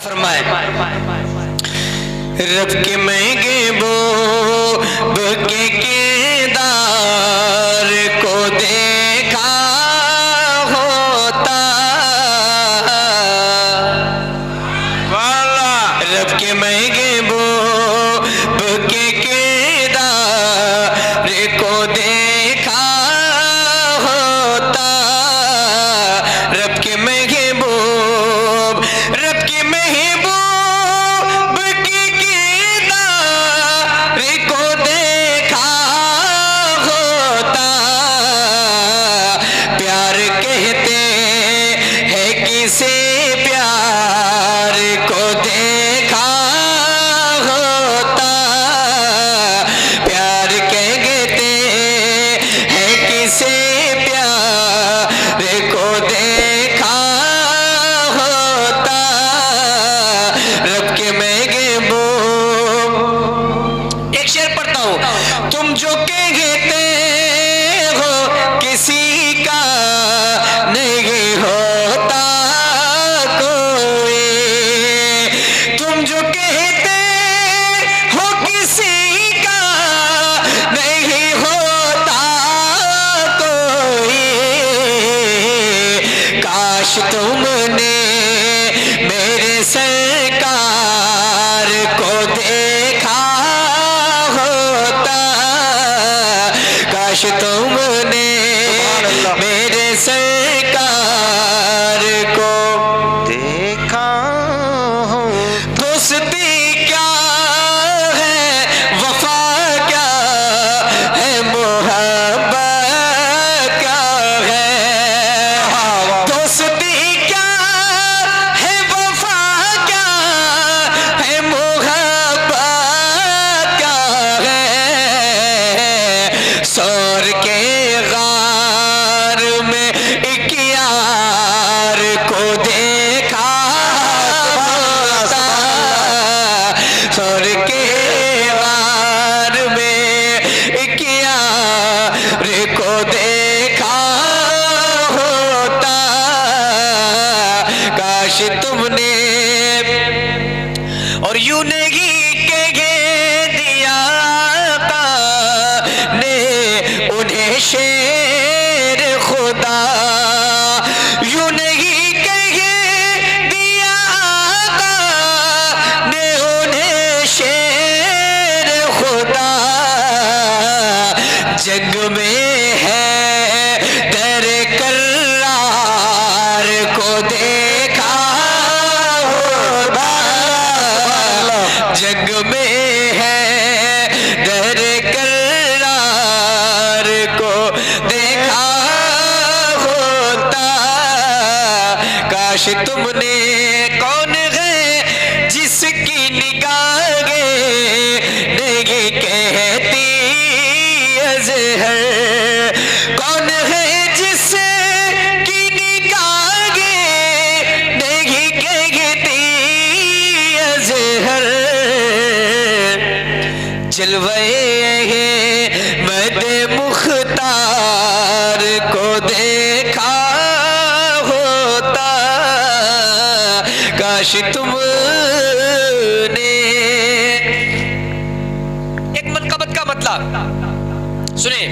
फरमाए रब के महंगे बो के केदार को देखा होता, रब के महंगे बो के केदार को देखा होता, रब के महबूब रब के महबूब की केदार को देखा होता, प्यार कहते हैं किसे प्यार को देखा होता, प्यार कहते हैं किसे प्यार को देखा होता, रब के महबूब। एक शेर पढ़ता हूं, तुम जो कहते हो किसी का नहीं होता कोई, तुम जो कहते हो किसी का नहीं होता कोई, काश तुमने मेरे सरकार को देखा होता, काश तुमने मेरे सरकार को देखा हो। दोस्ती क्या है, वफा क्या है, मोहब्बत क्या है, दोस्ती क्या है, वफा क्या है, मोहब्बत क्या है, सौर के गार में एक यार को देखा होता, सौर के गार में एक यार को देखा होता, काश तुमने और यूं नहीं कह दिया ने उन्हें शेर खुदा, यूं नहीं कह दिया ने उन्हें शेर खुदा, जंग में है दर करार को देखा होता, जंग में है दर करार को देखा होता, काश तुमने कौन है जिसकी निगाहें नहीं कहती अज़हर, कौन है जिसकी निगाहें नहीं कहती अज़हर, जलवे मद मुख्तार को देखा होता, काश तुमने। एक मनकबत का मतलब सुने,